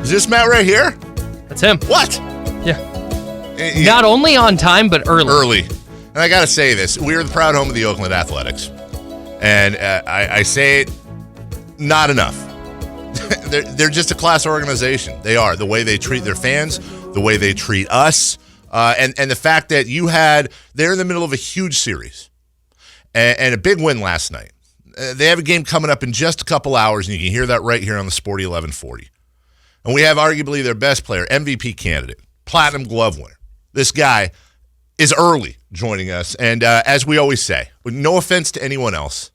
Is this Matt right here? That's him. What? Yeah. Not only on time, but early. Early. And I got to say this. We are the proud home of the Oakland Athletics. And I say it not enough. They're just a class organization. They are. The way they treat their fans, the way they treat us, and the fact that they're in the middle of a huge series and a big win last night. They have a game coming up in just a couple hours, and you can hear that right here on the Sporty 1140. And we have arguably their best player, MVP candidate, Platinum Glove winner. This guy is early joining us. And as we always say, with no offense to anyone else,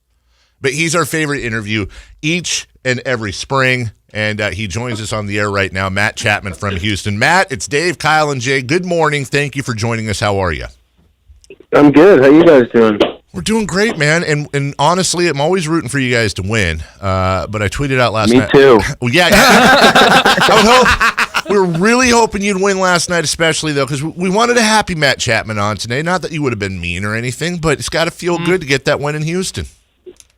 but he's our favorite interview each and every spring. And he joins us on the air right now, Matt Chapman from Houston. Matt, it's Dave, Kyle, and Jay. Good morning. Thank you for joining us. How are you? I'm good. How you guys doing? We're doing great, man. And honestly, I'm always rooting for you guys to win. But I tweeted out last night. Me too. Well, yeah. I would hope. We were really hoping you'd win last night, especially, though, because we wanted a happy Matt Chapman on today. Not that you would have been mean or anything, but it's got to feel good to get that win in Houston.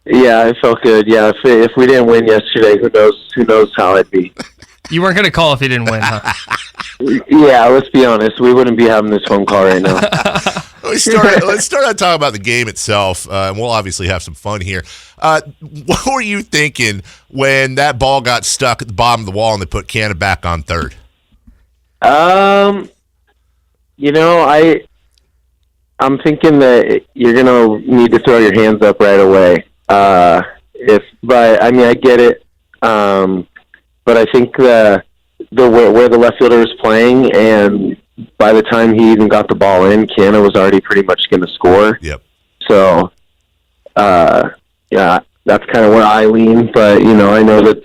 Yeah, it felt good. Yeah, if we didn't win yesterday, who knows how I'd be. You weren't going to call if you didn't win, huh? Yeah, let's be honest. We wouldn't be having this phone call right now. Let's start out talking about the game itself, and we'll obviously have some fun here. What were you thinking when that ball got stuck at the bottom of the wall and they put Canada back on third? I'm thinking that you're gonna need to throw your hands up right away. I get it. But I think where the left fielder was playing, and by the time he even got the ball in, Canada was already pretty much going to score. Yep. So, yeah, that's kind of where I lean. But I know that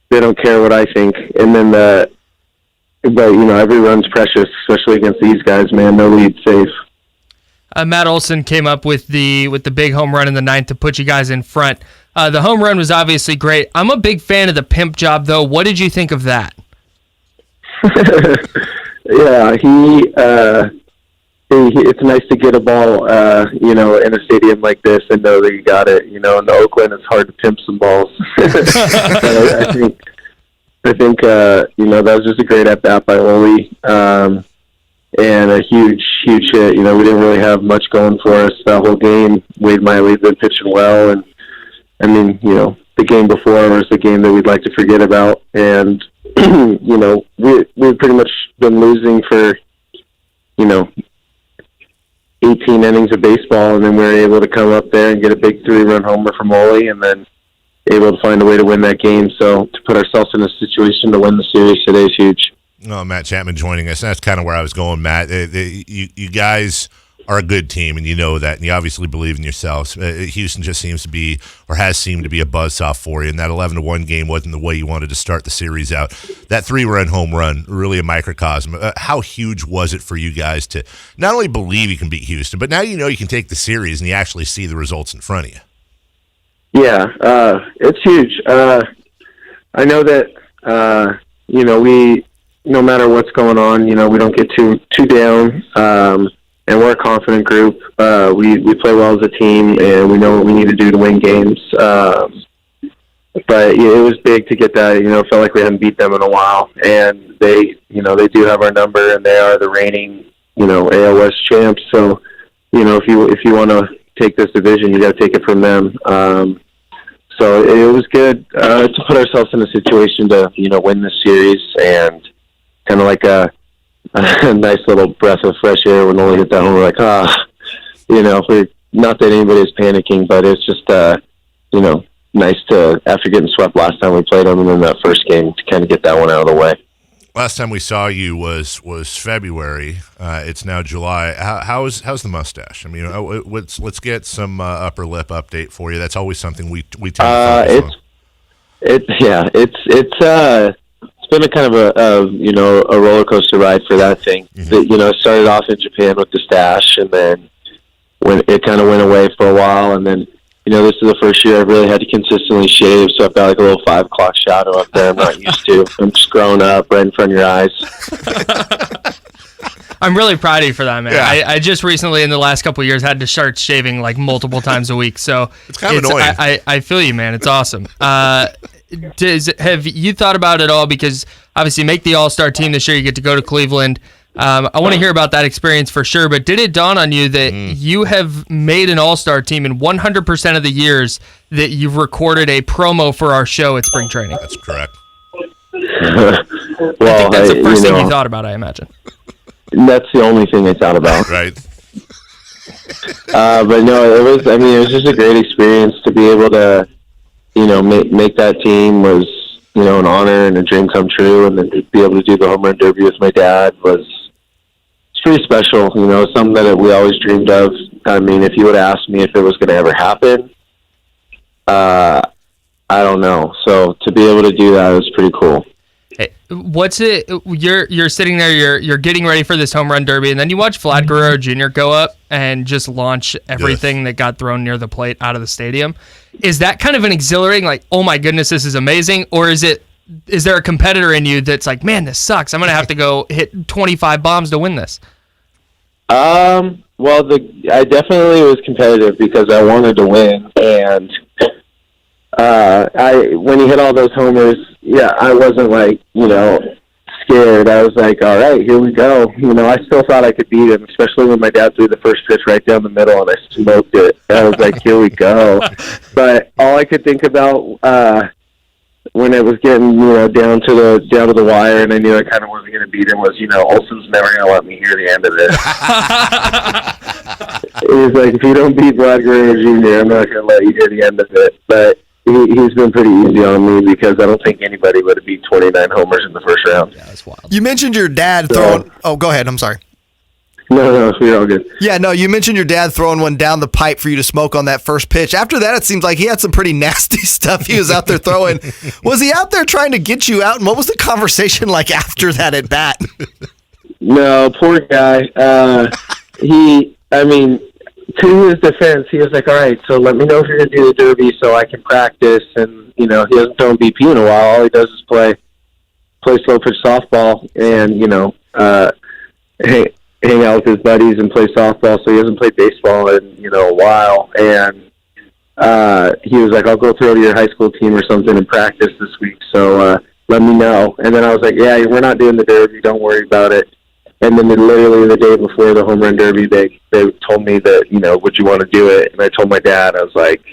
they don't care what I think. And then, every run's precious, especially against these guys. Man, no lead safe. Matt Olson came up with the big home run in the ninth to put you guys in front. The home run was obviously great. I'm a big fan of the pimp job, though. What did you think of that? Yeah, it's nice to get a ball, in a stadium like this and know that you got it. In the Oakland, it's hard to pimp some balls. I think that was just a great at-bat by Oli, and a huge hit. We didn't really have much going for us that whole game. Wade Miley's been pitching well, and the game before was the game that we'd like to forget about. And, we've pretty much been losing for, 18 innings of baseball, and then we were able to come up there and get a big 3-run homer from Ole, and then able to find a way to win that game. So to put ourselves in a situation to win the series today is huge. Oh, Matt Chapman joining us. That's kind of where I was going, Matt. You guys are a good team, and you know that, and you obviously believe in yourselves. Houston just seems to be, or has seemed to be, a buzzsaw for you, and that 11-1 game wasn't the way you wanted to start the series out. That 3-run home run, really a microcosm. How huge was it for you guys to not only believe you can beat Houston, but now you can take the series and you actually see the results in front of you? Yeah, it's huge. I know that, we, no matter what's going on, we don't get too down. And we're a confident group. We play well as a team, and we know what we need to do to win games. But it was big to get that. It felt like we hadn't beat them in a while, and they do have our number, and they are the reigning, AL West champs. So, if you want to take this division, you got to take it from them. So it was good to put ourselves in a situation to win this series, and kind of like a nice little breath of fresh air when Ole hit that home. We're like, we're not that anybody's panicking, but it's just, nice to, after getting swept last time we played them and then that first game, to kind of get that one out of the way. Last time we saw you was February. It's now July. How's the mustache? I mean, let's get some upper lip update for you. That's always something we tend to focus on. It's been a kind of a roller coaster ride for that thing. Mm-hmm. It started off in Japan with the stash, and then when it kind of went away for a while, and then this is the first year I've really had to consistently shave, so I've got like a little 5 o'clock shadow up there I'm not used to. I'm just growing up right in front of your eyes. I'm really proud of you for that, man. Yeah. I just recently, in the last couple of years, had to start shaving like multiple times a week, so it's kind of annoying. I feel you, man. It's awesome. have you thought about it all? Because obviously, you make the All-Star team this year. You get to go to Cleveland. I want to hear about that experience for sure. But did it dawn on you that you have made an All-Star team in 100% of the years that you've recorded a promo for our show at spring training? That's correct. Well, I think that's the first thing you thought about, I imagine. That's the only thing I thought about. Right. But no, it was just a great experience to be able to, make that team was, an honor and a dream come true. And then to be able to do the home run derby with my dad was pretty special. Something that we always dreamed of. I mean, if you would ask me if it was going to ever happen, I don't know. So to be able to do that was pretty cool. Hey, what's it? You're sitting there. You're getting ready for this home run derby, and then you watch Vlad Guerrero Jr. go up and just launch everything that got thrown near the plate out of the stadium. Is that kind of an exhilarating, like, oh my goodness, this is amazing, or is there a competitor in you that's like, man, this sucks. I'm gonna have to go hit 25 bombs to win this? Well, I definitely was competitive because I wanted to win, and when he hit all those homers, I wasn't like, scared. I was like, all right, here we go. I still thought I could beat him, especially when my dad threw the first pitch right down the middle and I smoked it. I was like, here we go. But all I could think about when it was getting, down to the wire, and I knew I kind of wasn't going to beat him, was, Olson's never going to let me hear the end of this. He was like, if you don't beat Vlad Guerrero Jr., I'm not going to let you hear the end of it. But he's been pretty easy on me because I don't think anybody would have beat 29 homers in the first round. Yeah, that's wild. You mentioned your dad throwing... Oh, go ahead. I'm sorry. No, we're all good. Yeah, no, you mentioned your dad throwing one down the pipe for you to smoke on that first pitch. After that, it seems like he had some pretty nasty stuff he was out there throwing. Was he out there trying to get you out, and what was the conversation like after that at bat? No, poor guy. To his defense, he was like, all right, so let me know if you're going to do the derby so I can practice. And, he hasn't thrown BP in a while. All he does is play slow pitch softball and, hang out with his buddies and play softball. So he hasn't played baseball in, a while. And he was like, I'll go throw to your high school team or something and practice this week. So let me know. And then I was like, yeah, we're not doing the derby. Don't worry about it. And then literally the day before the home run derby, they told me that, would you want to do it? And I told my dad, I was like,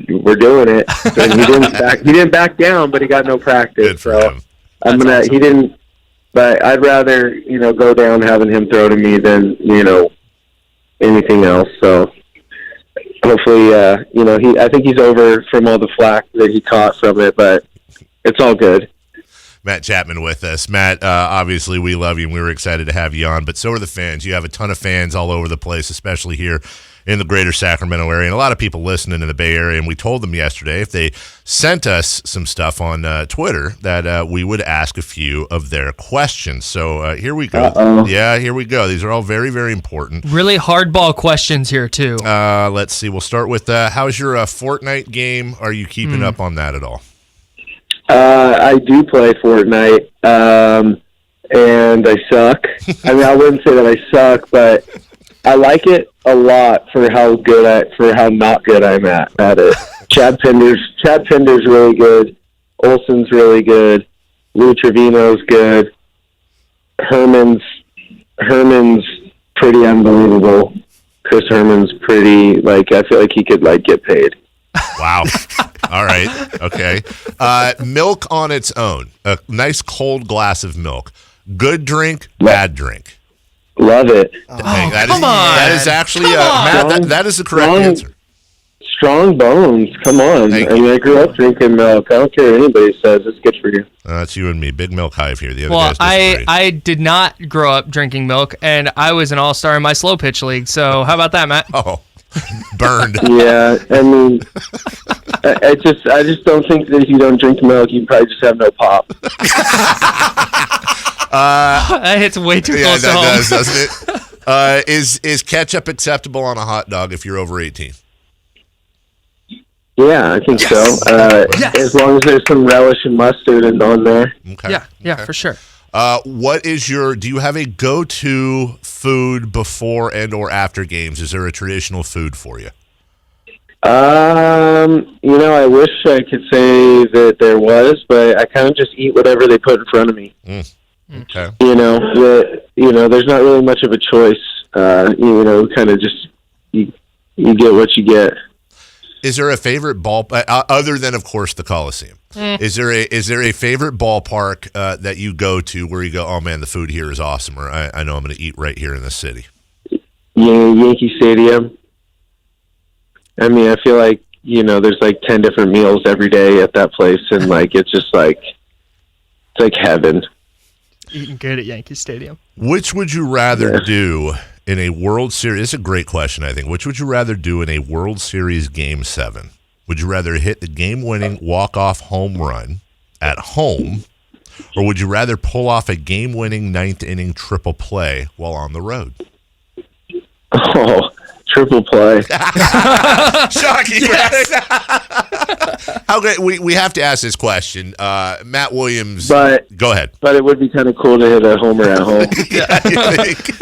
we're doing it. And he didn't back down, but he got no practice. Good for him. Awesome. He didn't, but I'd rather, go down having him throw to me than, anything else. So hopefully, I think he's over from all the flack that he caught from it, but it's all good. Matt Chapman with us. Matt, obviously we love you and we were excited to have you on, but so are the fans. You have a ton of fans all over the place, especially here in the greater Sacramento area, and a lot of people listening in the Bay Area, and we told them yesterday if they sent us some stuff on Twitter that we would ask a few of their questions. So here we go. Uh-oh. Yeah, here we go. These are all very, very important. Really hardball questions here, too. Let's see. We'll start with how's your Fortnite game? Are you keeping up on that at all? I do play Fortnite, and I suck. I wouldn't say that I suck, but I like it a lot for how not good I'm at it. Chad Pender's really good. Olson's really good. Lou Trevino's good. Herman's pretty unbelievable. Chris Herman's pretty, I feel like he could, get paid. Wow. All right. Okay. Milk on its own. A nice cold glass of milk. Good drink, bad drink. Love it. That is actually Matt. That is the correct answer. Strong bones. Come on. I grew up drinking milk. I don't care what anybody says. It's good for you. That's you and me. Big milk hive here. The other well, guys I did not grow up drinking milk, and I was an all-star in my slow pitch league. So how about that, Matt? Oh. Burned. Yeah, I just don't think that if you don't drink milk, you probably just have no pop. That hits way too close to home. Does, doesn't it? Is ketchup acceptable on a hot dog if you're over 18? Yeah, I think so. As long as there's some relish and mustard on there. Okay. Yeah, for sure. Do you have a go-to food before and or after games? Is there a traditional food for you? I wish I could say that there was, but I kind of just eat whatever they put in front of me. Okay. There's not really much of a choice. Kind of just you get what you get. Is there a favorite ball other than, of course, the Coliseum? Is there a favorite ballpark that you go to where you go, oh man, the food here is awesome, or I know I'm going to eat right here in this city? Yeah, Yankee Stadium. I mean, I feel like there's like 10 different meals every day at that place, and like it's just like it's like heaven. Eating good at Yankee Stadium. Which would you rather do in a World Series? It's a great question, I think. Which would you rather do in a World Series Game 7? Would you rather hit the game-winning walk-off home run at home, or would you rather pull off a game-winning ninth-inning triple play while on the road? Oh, triple play. Shocking, How great. We have to ask this question. Matt Williams, go ahead. But it would be kind of cool to hit a homer at home.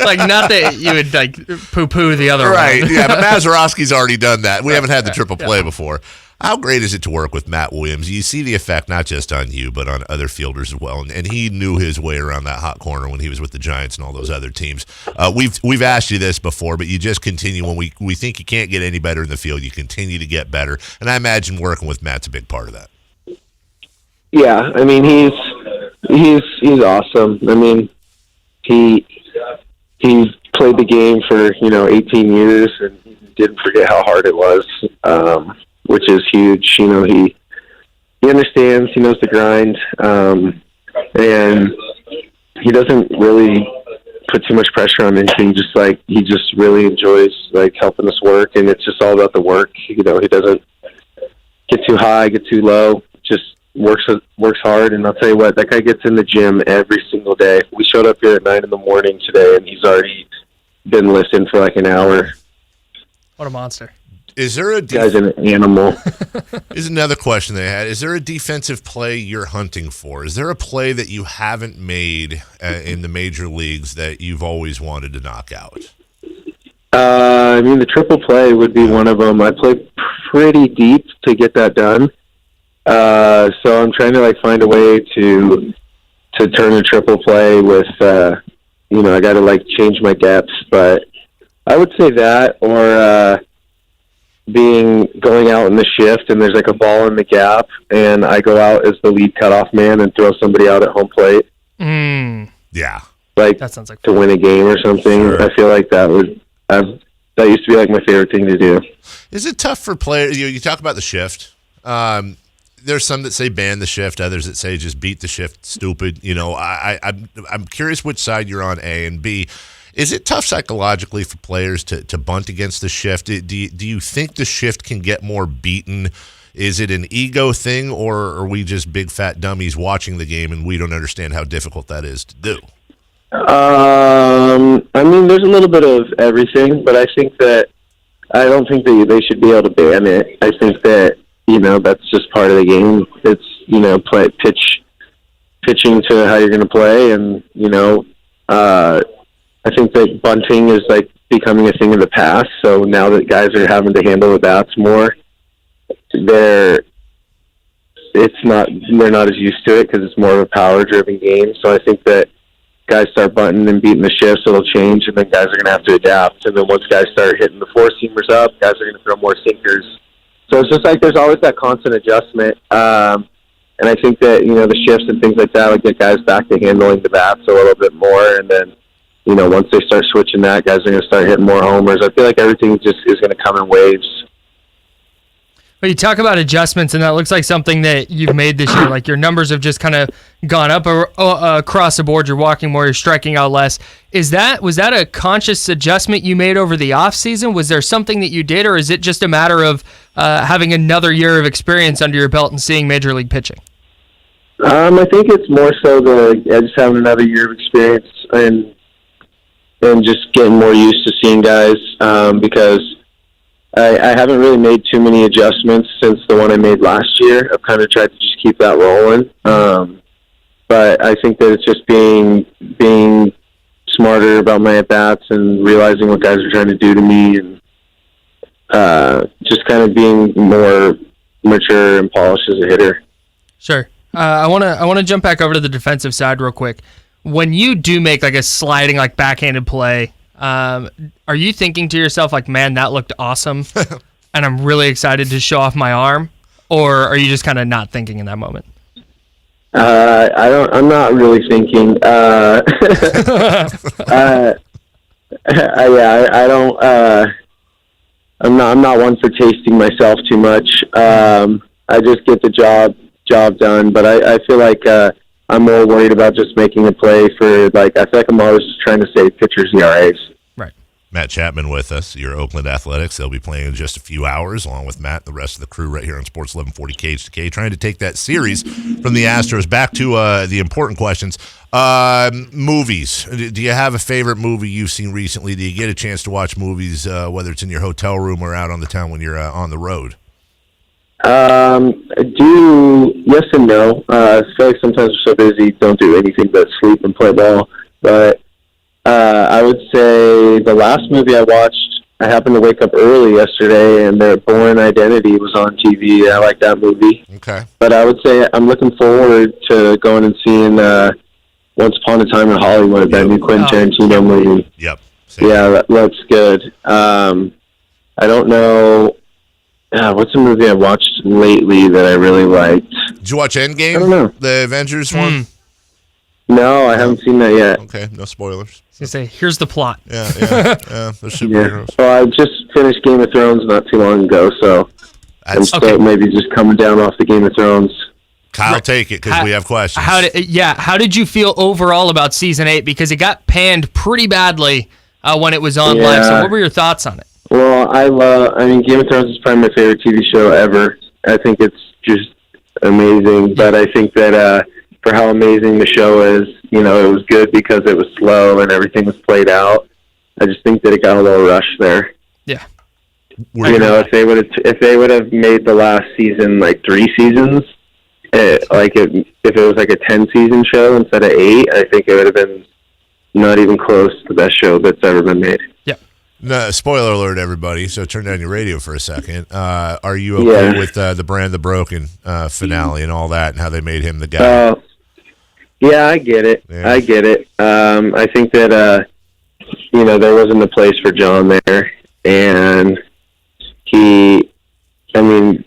Like, not that you would like poo-poo the other right, one. Yeah, but Mazeroski's already done that. We haven't had the triple play before. How great is it to work with Matt Williams? You see the effect not just on you, but on other fielders as well. And he knew his way around that hot corner when he was with the Giants and all those other teams. We've asked you this before, but you just continue. When we think you can't get any better in the field, you continue to get better. And I imagine working with Matt's a big part of that. Yeah, I mean he's awesome. I mean he's played the game for 18 years and he didn't forget how hard it was. Which is huge. He understands, he knows the grind, and he doesn't really put too much pressure on anything. He just really enjoys helping us work, and it's just all about the work. He doesn't get too high, get too low. Just works hard. And I'll tell you what, that guy gets in the gym every single day. We showed up here at 9 a.m. today, and he's already been listening for like an hour. What a monster. Is there a guy's an animal? Is another question they had. Is there a defensive play you're hunting for? Is there a play that you haven't made in the major leagues that you've always wanted to knock out? The triple play would be one of them. I play pretty deep to get that done, so I'm trying to find a way to turn a triple play with. I got to change my depth, but I would say that or. Going out in the shift and there's a ball in the gap and I go out as the lead cutoff man and throw somebody out at home plate. Yeah. That sounds like to win a game or something. Sure. I feel like that used to be my favorite thing to do. Is it tough for players? You talk about the shift. There's some that say ban the shift, others that say just beat the shift, stupid. I'm curious which side you're on, A, and B. Is it tough psychologically for players to bunt against the shift? Do you think the shift can get more beaten? Is it an ego thing, or are we just big fat dummies watching the game and we don't understand how difficult that is to do? There's a little bit of everything, but I don't think that they should be able to ban it. I think that, that's just part of the game. It's, pitching to how you're going to play, and, I think that bunting is becoming a thing of the past. So now that guys are having to handle the bats more, they're not as used to it because it's more of a power-driven game. So I think that guys start bunting and beating the shifts, it'll change, and then guys are going to have to adapt. And then once guys start hitting the four-seamers up, guys are going to throw more sinkers. So it's just there's always that constant adjustment. And I think that the shifts and things like that would get guys back to handling the bats a little bit more, and then. Once they start switching that, guys are going to start hitting more homers. I feel like everything just is going to come in waves. But you talk about adjustments, and that looks like something that you've made this year. Your numbers have just kind of gone up across the board. You're walking more, you're striking out less. Was that a conscious adjustment you made over the offseason? Was there something that you did, or is it just a matter of having another year of experience under your belt and seeing Major League pitching? I think it's more so just having another year of experience and just getting more used to seeing guys because I haven't really made too many adjustments since the one I made last year. I've kind of tried to just keep that rolling. But I think that it's just being smarter about my at-bats and realizing what guys are trying to do to me. And just kind of being more mature and polished as a hitter. Sure. I wanna jump back over to the defensive side real quick. When you do make like a sliding, like backhanded play, are you thinking to yourself like, man, that looked awesome, and I'm really excited to show off my arm, or are you just kind of not thinking in that moment? I'm not really thinking. I don't. I'm not one for tasting myself too much. I just get the job done, but I feel like I'm more worried about just making a play for, like, I feel like I'm always just trying to save pitchers' ERAs. Right. Matt Chapman with us, your Oakland Athletics. They'll be playing in just a few hours, along with Matt and the rest of the crew right here on Sports 1140 KHTK, trying to take that series from the Astros back to the important questions. Movies. Do you have a favorite movie you've seen recently? Do you get a chance to watch movies, whether it's in your hotel room or out on the town when you're on the road? I do, yes and no. I feel like sometimes we're so busy, don't do anything but sleep and play ball. But I would say the last movie I watched, I happened to wake up early yesterday, and The Bourne Identity was on TV. I like that movie. Okay. But I would say I'm looking forward to going and seeing Once Upon a Time in Hollywood, that new Quentin Tarantino movie. Yep. Yeah, that looks good. I don't know. What's a movie I watched lately that I really liked? Did you watch Endgame? I don't know. The Avengers one? No, I haven't seen that yet. Okay, no spoilers. I was gonna say, here's the plot. Yeah, they're superheroes. Yeah. Well, I just finished Game of Thrones not too long ago, so I'm still maybe just coming down off the Game of Thrones. Kyle, take it, because we have questions. How did you feel overall about Season 8? Because it got panned pretty badly when it was on live, so what were your thoughts on it? Well, Game of Thrones is probably my favorite TV show ever. I think it's just amazing, but I think that for how amazing the show is, it was good because it was slow and everything was played out. I just think that it got a little rushed there. Yeah. If they would have made the last season like 3 seasons, if it was like a 10-season show instead of 8, I think it would have been not even close to the best show that's ever been made. Yeah. No, spoiler alert, everybody. So turn down your radio for a second. Are you okay with the Brand the Broken finale and all that, and how they made him the guy? Yeah, I get it. Yeah. I get it. I think that there wasn't a place for John there, and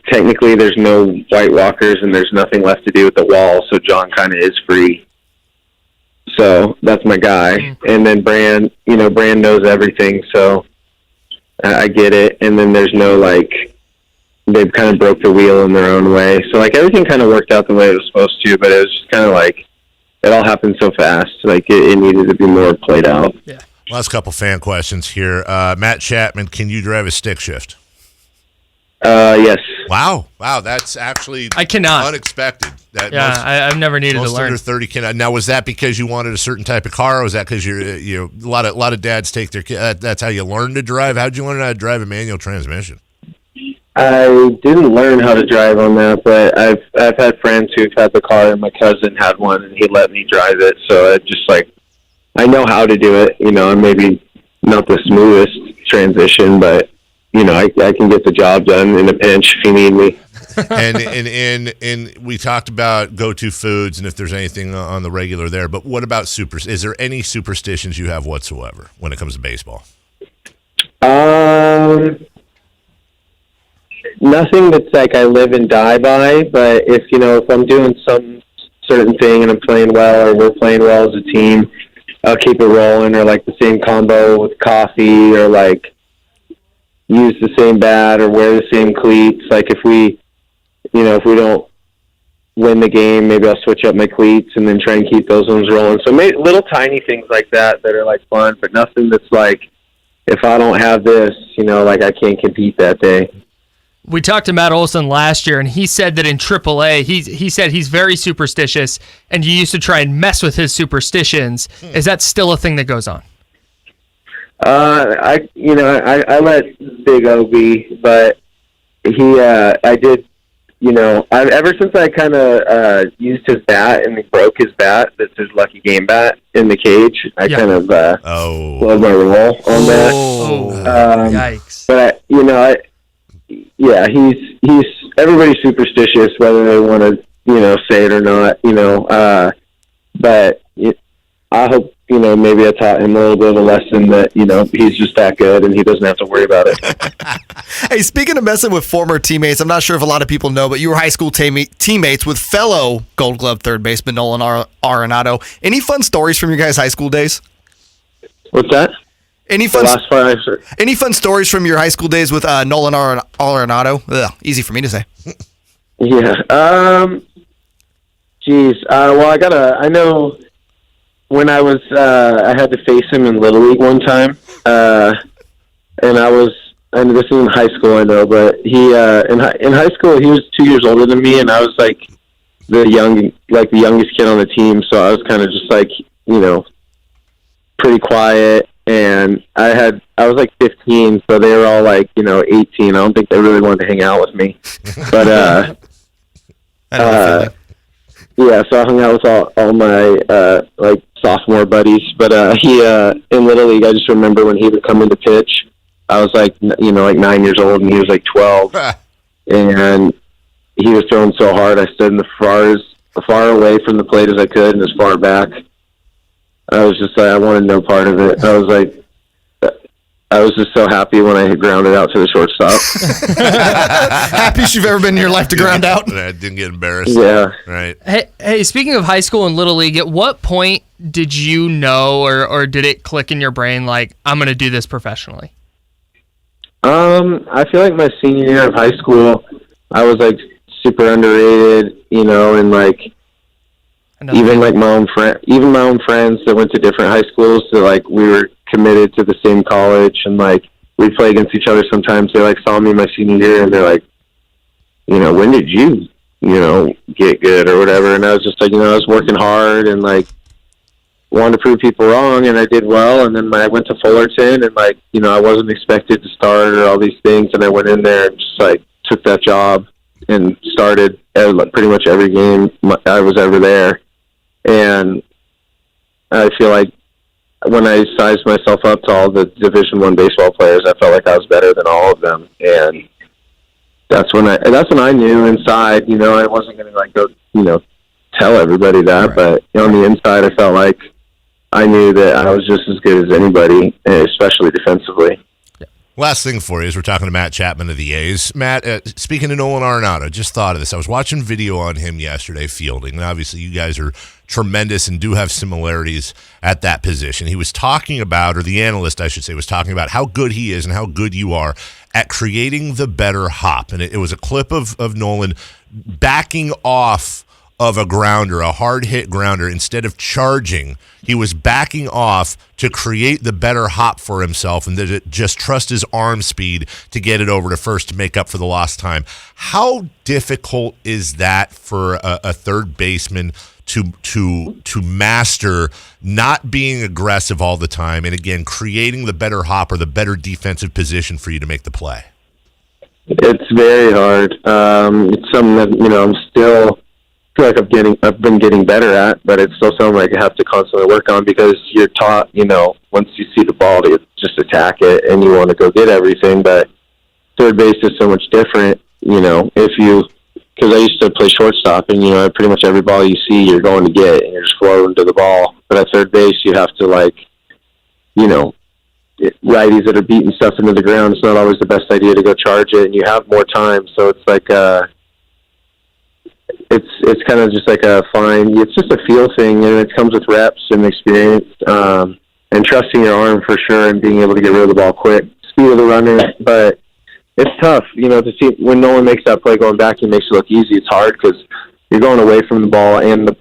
technically there's no White Walkers and there's nothing left to do with the wall, so John kind of is free. So that's my guy. And then Brand knows everything, so I get it. And then there's no, they've kind of broke the wheel in their own way. So, everything kind of worked out the way it was supposed to, but it was just kind of it all happened so fast. It needed to be more played out. Yeah. Last couple fan questions here. Matt Chapman, can you drive a stick shift? Yes. Wow, that's actually I cannot. Unexpected. I've never needed to learn. Under 30 cannot. Now, was that because you wanted a certain type of car, or was that because a lot of dads take their kids? That's how you learn to drive. How did you learn how to drive a manual transmission? I didn't learn how to drive on that, but I've had friends who've had the car, and my cousin had one, and he let me drive it. So I just I know how to do it. And maybe not the smoothest transition, but I can get the job done in a pinch if you need me. and we talked about go-to foods and if there's anything on the regular there, but what about is there any superstitions you have whatsoever when it comes to baseball? Nothing that's I live and die by, but if I'm doing some certain thing and I'm playing well or we're playing well as a team, I'll keep it rolling, or the same combo with coffee, or use the same bat or wear the same cleats. If we don't win the game, maybe I'll switch up my cleats and then try and keep those ones rolling. So little tiny things like that are fun, but nothing that's if I don't have this, I can't compete that day. We talked to Matt Olson last year, and he said that in AAA, he said he's very superstitious, and you used to try and mess with his superstitions. Is that still a thing that goes on? I let Big O be, but I did, ever since I kind of used his bat and he broke his bat, that's his lucky game bat in the cage, I kind of slowed my roll on that. Yikes. But, yeah, he's everybody's superstitious, whether they want to, say it or not, but I hope, maybe I taught him a little bit of a lesson that, he's just that good and he doesn't have to worry about it. Hey, speaking of messing with former teammates, I'm not sure if a lot of people know, but you were high school teammates with fellow Gold Glove third baseman Nolan Arenado. Any fun stories from your guys' high school days? What's that? Any fun stories from your high school days with Nolan Arenado? Ugh, easy for me to say. Yeah. Well, I know when I had to face him in Little League one time, and this is in high school, I know, but he in high school he was 2 years older than me, and I was like the youngest kid on the team, so I was kind of just like pretty quiet, and I was like 15, so they were all like 18. I don't think they really wanted to hang out with me, but yeah, so I hung out with all my like sophomore buddies, but he in Little League, I just remember when he would come in to pitch, I was like like 9 years old and he was like 12, and he was throwing so hard I stood as far away from the plate as I could and as far back. I was just like, I wanted no part of it. I was just so happy when I grounded out to the shortstop. Happiest you've ever been in your life to ground out. I didn't get embarrassed. Yeah. Right. Hey, speaking of high school and Little League, at what point did you know or did it click in your brain like, I'm going to do this professionally? I feel like my senior year of high school, I was like super underrated, and like even like my own friends that went to different high schools, so like we were committed to the same college, and like we'd play against each other sometimes. They like saw me my senior year and they're like, when did you get good or whatever? And I was just like, I was working hard and like wanted to prove people wrong, and I did well. And then when I went to Fullerton, and like I wasn't expected to start or all these things, and I went in there and just like took that job and started pretty much every game I was ever there. And I feel like when I sized myself up to all the Division I baseball players, I felt like I was better than all of them, and that's when I knew inside, I wasn't going to like go, tell everybody that, right. But on the inside, I felt like I knew that I was just as good as anybody, especially defensively. Last thing for you is we're talking to Matt Chapman of the A's. Matt, speaking to Nolan Arenado, just thought of this. I was watching video on him yesterday fielding, and obviously you guys are tremendous and do have similarities at that position. He was talking about, or the analyst, I should say, was talking about how good he is and how good you are at creating the better hop. And it was a clip of Nolan backing off of a grounder, a hard hit grounder. Instead of charging, he was backing off to create the better hop for himself, and that just trust his arm speed to get it over to first to make up for the lost time. How difficult is that for a third baseman to master not being aggressive all the time, and again creating the better hop or the better defensive position for you to make the play? It's very hard. It's something that I'm still feel like I've been getting better at, but it's still something I have to constantly work on, because you're taught, once you see the ball, to just attack it and you want to go get everything. But third base is so much different, because I used to play shortstop, and pretty much every ball you see you're going to get, and you're just floating to the ball. But at third base you have to righties that are beating stuff into the ground, it's not always the best idea to go charge it, and you have more time, so it's like it's kind of just like it's just a feel thing, and it comes with reps and experience, and trusting your arm for sure, and being able to get rid of the ball quick, speed of the runner. But it's tough, to see when no one makes that play going back, he makes it look easy. It's hard because you're going away from the ball, and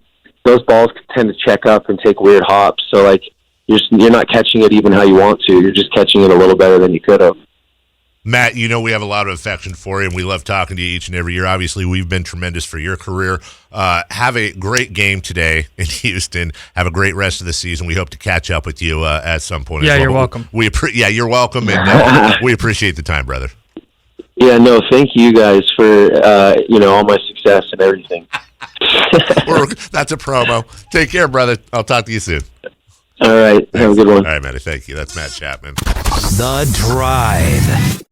those balls tend to check up and take weird hops. So like you're not catching it even how you want to. You're just catching it a little better than you could have. Matt, we have a lot of affection for you, and we love talking to you each and every year. Obviously, we've been tremendous for your career. Have a great game today in Houston. Have a great rest of the season. We hope to catch up with you at some point. Yeah, you're welcome. You're welcome, and we appreciate the time, brother. Yeah, no, thank you guys for all my success and everything. That's a promo. Take care, brother. I'll talk to you soon. All right. Have a good one. All right, Matty. Thank you. That's Matt Chapman. The Drive.